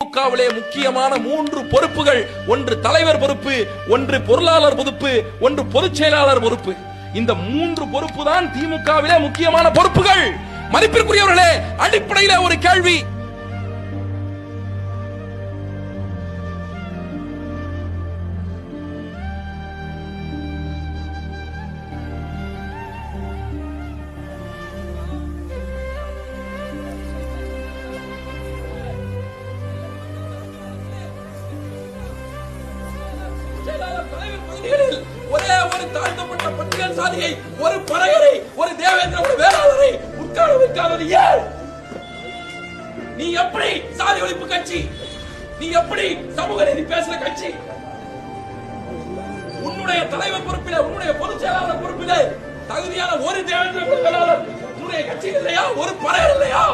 திமுகவிலே முக்கியமான 3 பொறுப்புகள், ஒன்று தலைவர் பொறுப்பு, ஒன்று பொருளாளர் பொறுப்பு, ஒன்று பொதுச் செயலாளர் பொறுப்பு. இந்த 3 பொறுப்பு தான் திமுகவிலே முக்கியமான பொறுப்புகள். மதிப்பிற்குரியவர்களே, அடிப்படையிலே ஒரு கேள்வி. ஒரே ஒரு தாழ்த்தப்பட்ட பட்டியல் சாதியை, ஒரு பறையரை, ஒரு தேவேந்திர, ஒரு வேளாளரை உட்கார வைக்காதது ஏன்? நீ எப்படி சாதி ஒழிப்பு கட்சி? நீ எப்படி சமூக நீதி பேசுற கட்சி? உன்னுடைய தலைவர் பொறுப்பிலே, உன்னுடைய பொதுச் செயலாளர் பொறுப்பிலே தகுதியான ஒரு தேவேந்திர, ஒரு வேளாளர் உன்னுடைய கட்சியில் இல்லையா? ஒரு பறையர் இல்லையா?